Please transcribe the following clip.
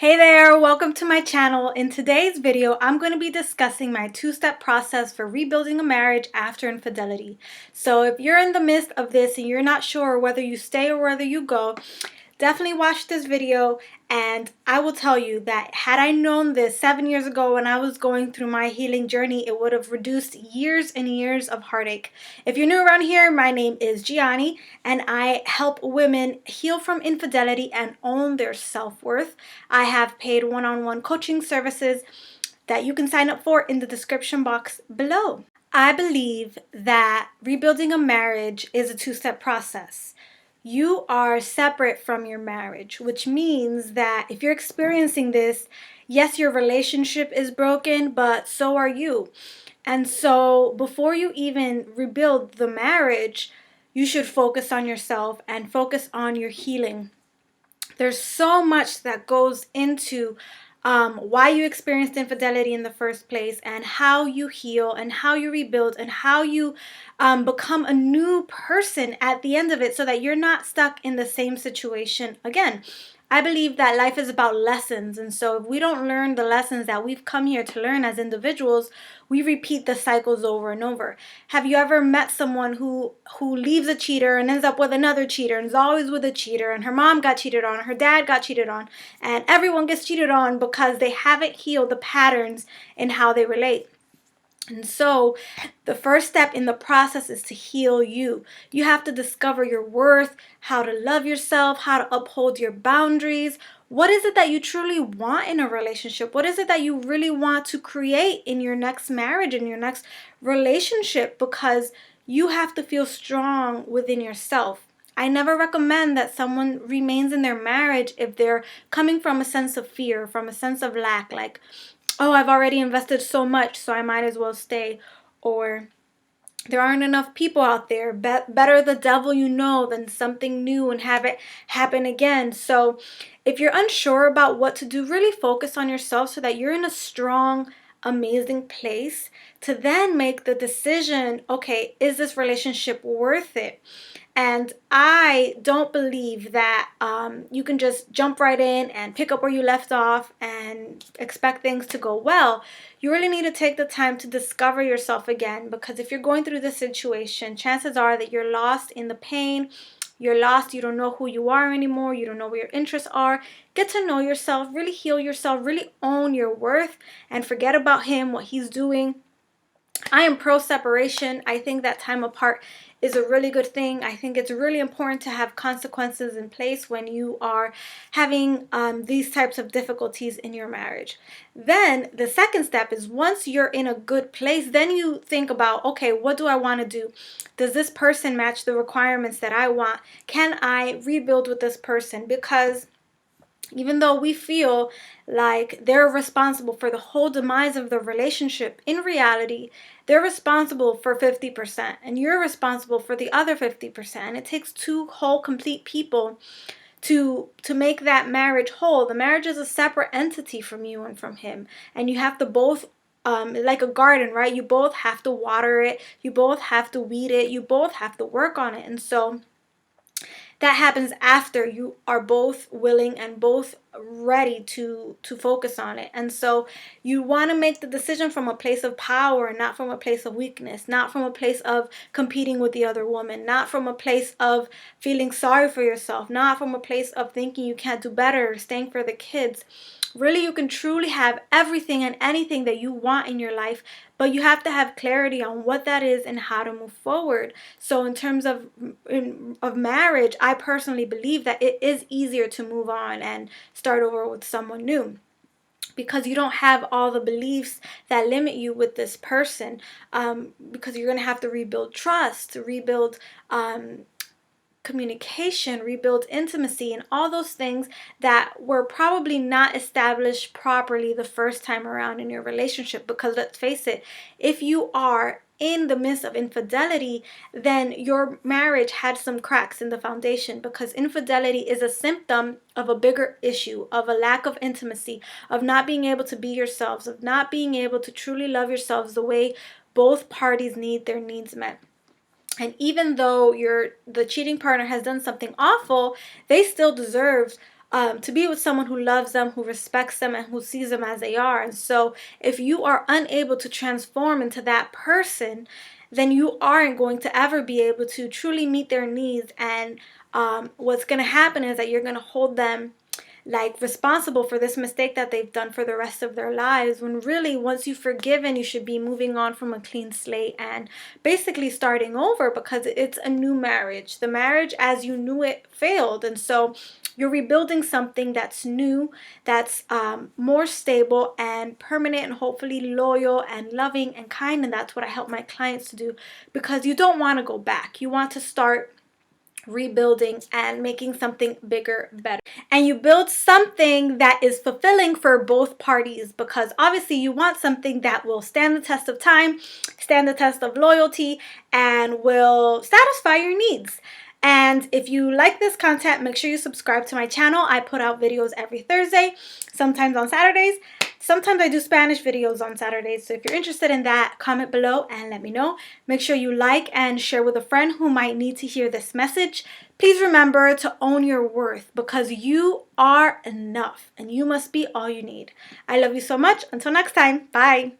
Hey there, welcome to my channel. In today's video, I'm going to be discussing my two-step process for rebuilding a marriage after infidelity. So if you're in the midst of this and you're not sure whether you stay or whether you go, definitely watch this video, and I will tell you that had I known this 7 years ago when I was going through my healing journey, it would have reduced years and years of heartache. If you're new around here, my name is Gianni, and I help women heal from infidelity and own their self-worth. I have paid one-on-one coaching services that you can sign up for in the description box below. I believe that rebuilding a marriage is a two-step process. You are separate from your marriage, which means that if you're experiencing this, yes, your relationship is broken, but so are you. And so before you even rebuild the marriage, you should focus on yourself and focus on your healing. There's so much that goes into why you experienced infidelity in the first place, and how you heal and how you rebuild and how you become a new person at the end of it so that you're not stuck in the same situation again. I believe that life is about lessons, and so if we don't learn the lessons that we've come here to learn as individuals, we repeat the cycles over and over. Have you ever met someone who leaves a cheater and ends up with another cheater and is always with a cheater, and her mom got cheated on, her dad got cheated on, and everyone gets cheated on because they haven't healed the patterns in how they relate? And so the first step in the process is to heal you. You have to discover your worth, how to love yourself, how to uphold your boundaries. What is it that you truly want in a relationship? What is it that you really want to create in your next marriage, in your next relationship? Because you have to feel strong within yourself. I never recommend that someone remains in their marriage if they're coming from a sense of fear, from a sense of lack, like, oh, I've already invested so much, so I might as well stay. Or there aren't enough people out there. Better the devil you know than something new and have it happen again. So if you're unsure about what to do, really focus on yourself so that you're in a strong, amazing place to then make the decision, okay, is this relationship worth it? And I don't believe that you can just jump right in and pick up where you left off and expect things to go well. You really need to take the time to discover yourself again, because if you're going through this situation, chances are that you're lost in the pain. You're lost. You don't know who you are anymore. You don't know where your interests are. Get to know yourself, really heal yourself, really own your worth, and forget about him, what he's doing. I am pro separation. I think that time apart is a really good thing. I think it's really important to have consequences in place when you are having these types of difficulties in your marriage. Then the second step is, once you're in a good place, then you think about, okay, what do I want to do? Does this person match the requirements that I want? Can I rebuild with this person? Because even though we feel like they're responsible for the whole demise of the relationship, in reality, they're responsible for 50% and you're responsible for the other 50%. It takes two whole, complete people to make that marriage whole. The marriage is a separate entity from you and from him, and you have to both like a garden, right? You both have to water it, you both have to weed it, you both have to work on it. And so that happens after you are both willing and both ready to focus on it. And so you want to make the decision from a place of power, not from a place of weakness, not from a place of competing with the other woman, not from a place of feeling sorry for yourself, not from a place of thinking you can't do better, staying for the kids. Really, you can truly have everything and anything that you want in your life, but you have to have clarity on what that is and how to move forward. So in terms of marriage, I personally believe that it is easier to move on and start over with someone new, because you don't have all the beliefs that limit you with this person, because you're going to have to rebuild trust, rebuild communication, rebuild intimacy, and all those things that were probably not established properly the first time around in your relationship. Because let's face it, if you are in the midst of infidelity, then your marriage had some cracks in the foundation, because infidelity is a symptom of a bigger issue, of a lack of intimacy, of not being able to be yourselves, of not being able to truly love yourselves the way both parties need their needs met. And even though the cheating partner has done something awful, they still deserve to be with someone who loves them, who respects them, and who sees them as they are. And so if you are unable to transform into that person, then you aren't going to ever be able to truly meet their needs. And what's going to happen is that you're going to hold them like responsible for this mistake that they've done for the rest of their lives, when really once you've forgiven, you should be moving on from a clean slate and basically starting over, because it's a new marriage. The marriage as you knew it failed, and so you're rebuilding something that's new, that's more stable and permanent, and hopefully loyal and loving and kind. And that's what I help my clients to do, because you don't want to go back. You want to start rebuilding and making something bigger, better. And you build something that is fulfilling for both parties, because obviously you want something that will stand the test of time, stand the test of loyalty, and will satisfy your needs. And if you like this content, make sure you subscribe to my channel. I put out videos every Thursday, sometimes on Saturdays. Sometimes I do Spanish videos on Saturdays. So if you're interested in that, comment below and let me know. Make sure you like and share with a friend who might need to hear this message. Please remember to own your worth, because you are enough and you must be all you need. I love you so much. Until next time, bye.